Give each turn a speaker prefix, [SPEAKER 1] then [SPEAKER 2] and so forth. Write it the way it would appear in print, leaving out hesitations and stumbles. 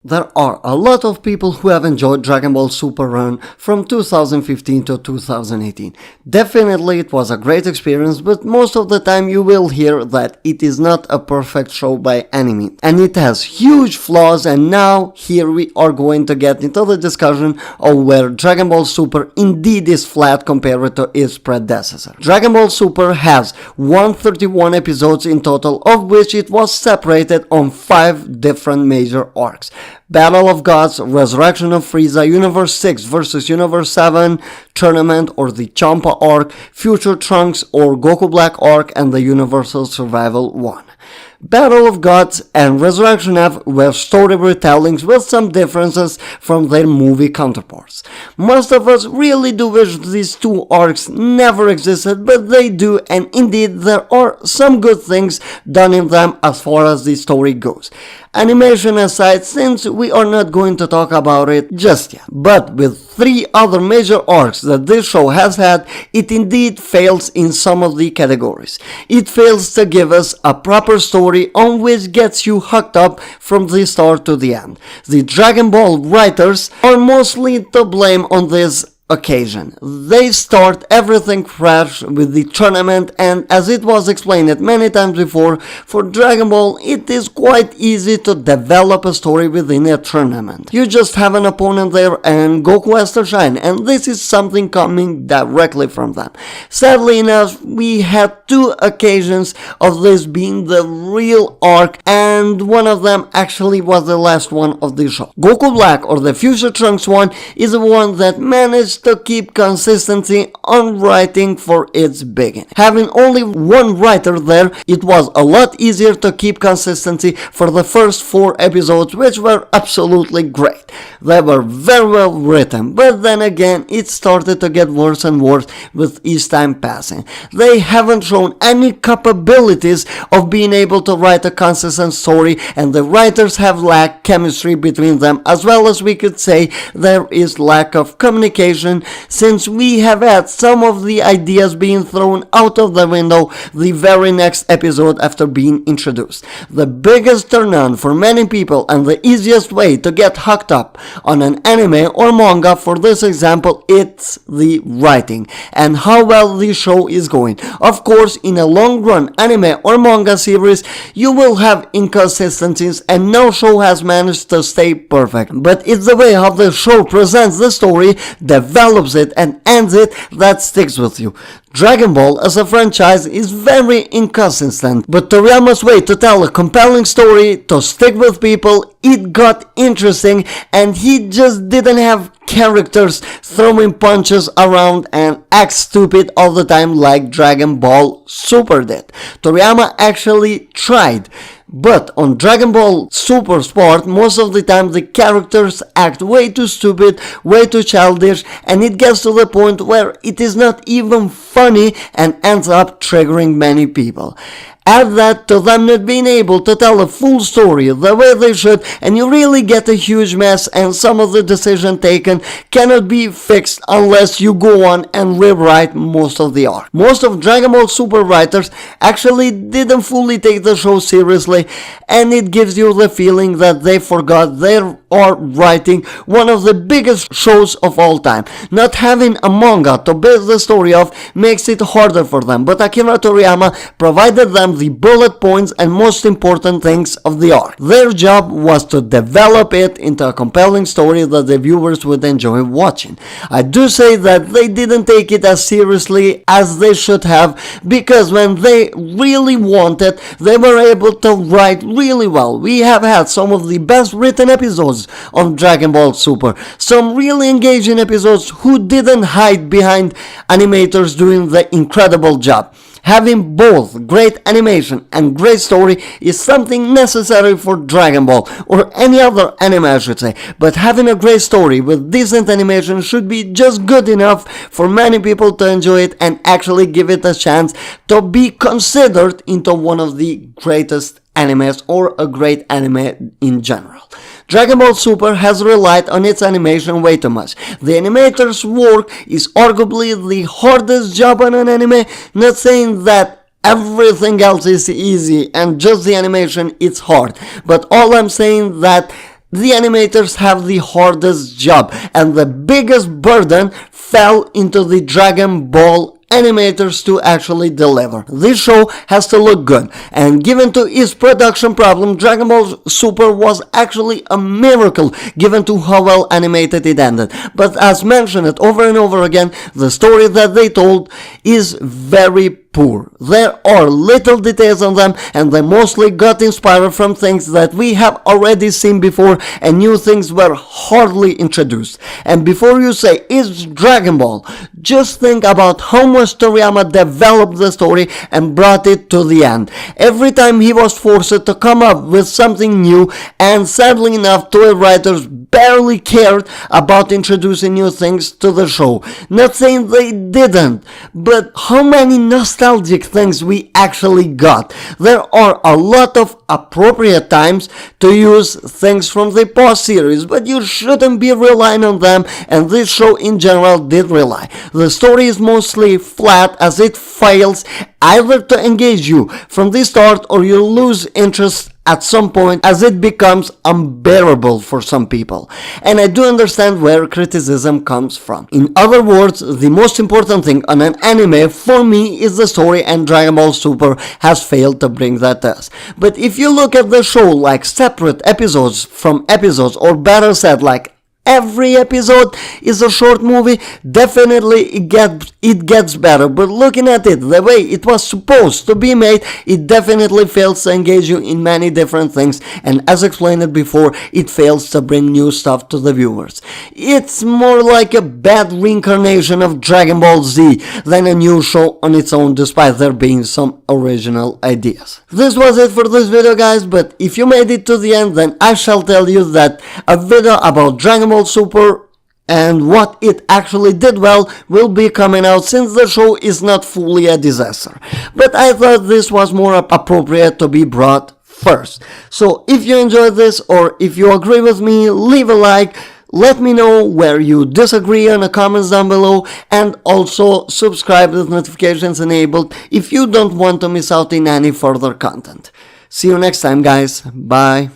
[SPEAKER 1] There are a lot of people who have enjoyed Dragon Ball Super Run from 2015 to 2018. Definitely it was a great experience, but most of the time you will hear that it is not a perfect show by any means. And it has huge flaws, and now here we are going to get into the discussion of where Dragon Ball Super indeed is flat compared to its predecessor. Dragon Ball Super has 131 episodes in total, of which it was separated on 5 different major arcs. Battle of Gods, Resurrection of Frieza, Universe 6 vs Universe 7, Tournament or the Champa arc, Future Trunks or Goku Black arc, and the Universal Survival 1. Battle of Gods and Resurrection F were story retellings with some differences from their movie counterparts. Most of us really do wish these two arcs never existed, but they do, and indeed there are some good things done in them as far as the story goes. Animation aside, since we are not going to talk about it just yet. But with 3 other major arcs that this show has had, it indeed fails in some of the categories. It fails to give us a proper story on which gets you hooked up from the start to the end. The Dragon Ball writers are mostly to blame on this occasion. They start everything fresh with the tournament, and as it was explained many times before, for Dragon Ball it is quite easy to develop a story within a tournament. You just have an opponent there and Goku has to shine, and this is something coming directly from them. Sadly enough, we had 2 occasions of this being the real arc, and one of them actually was the last one of the show. Goku Black, or the Future Trunks one, is the one that managed to keep consistency on writing for its beginning. Having only one writer there, it was a lot easier to keep consistency for the first 4 episodes, which were absolutely great. They were very well written, but then again it started to get worse and worse with each time passing. They haven't shown any capabilities of being able to write a consistent story, and the writers have lacked chemistry between them, as well as we could say there is lack of communication, since we have had some of the ideas being thrown out of the window the very next episode after being introduced. The biggest turn on for many people and the easiest way to get hooked up on an anime or manga, for this example, it's the writing and how well the show is going. Of course, in a long run anime or manga series, you will have inconsistencies and no show has managed to stay perfect, but it's the way how the show presents the story, develops it and ends it, that sticks with you. Dragon Ball as a franchise is very inconsistent, but Toriyama's way to tell a compelling story, to stick with people, it got interesting, and he just didn't have characters throwing punches around and act stupid all the time like Dragon Ball Super did. Toriyama actually tried. But on Dragon Ball Super Sport, most of the time the characters act way too stupid, way too childish, and it gets to the point where it is not even funny and ends up triggering many people. Add that to them not being able to tell a full story the way they should, and you really get a huge mess, and some of the decisions taken cannot be fixed unless you go on and rewrite most of the arc. Most of Dragon Ball Super writers actually didn't fully take the show seriously, and it gives you the feeling that they forgot they are writing one of the biggest shows of all time. Not having a manga to base the story of makes it harder for them, but Akira Toriyama provided them the bullet points and most important things of the arc. Their job was to develop it into a compelling story that the viewers would enjoy watching. I do say that they didn't take it as seriously as they should have, because when they really wanted, they were able to write really well. We have had some of the best written episodes of Dragon Ball Super, some really engaging episodes who didn't hide behind animators doing the incredible job. Having both great animation and great story is something necessary for Dragon Ball, or any other anime I should say, but having a great story with decent animation should be just good enough for many people to enjoy it and actually give it a chance to be considered into one of the greatest animes or a great anime in general. Dragon Ball Super has relied on its animation way too much. The animator's work is arguably the hardest job on an anime, not saying that everything else is easy and just the animation is hard, but all I'm saying that the animators have the hardest job, and the biggest burden fell into the Dragon Ball animators to actually deliver. This show has to look good, and given to its production problem, Dragon Ball Super was actually a miracle given to how well animated it ended. But as mentioned over and over again, the story that they told is very poor. There are little details on them, and they mostly got inspired from things that we have already seen before, and new things were hardly introduced. And before you say it's Dragon Ball, just think about how much Toriyama developed the story and brought it to the end. Every time he was forced to come up with something new, and sadly enough, toy writers barely cared about introducing new things to the show. Not saying they didn't, but how many nostalgic things we actually got. There are a lot of appropriate times to use things from the past series, but you shouldn't be relying on them, and this show in general did rely. The story is mostly flat, as it fails either to engage you from the start, or you lose interest at some point as it becomes unbearable for some people. And I do understand where criticism comes from. In other words, the most important thing on an anime for me is the story, and Dragon Ball Super has failed to bring that to us. But if you look at the show like separate episodes from episodes, or better said, like every episode is a short movie, definitely it gets better. But looking at it the way it was supposed to be made, it definitely fails to engage you in many different things, and as explained before, it fails to bring new stuff to the viewers. It's more like a bad reincarnation of Dragon Ball Z than a new show on its own, despite there being some original ideas. This was it for this video, guys, but if you made it to the end, then I shall tell you that a video about Dragon Ball Super and what it actually did well will be coming out, since the show is not fully a disaster. But I thought this was more appropriate to be brought first. So if you enjoyed this, or if you agree with me, leave a like. Let me know where you disagree in the comments down below, and also subscribe with notifications enabled if you don't want to miss out in any further content. See you next time, guys. Bye.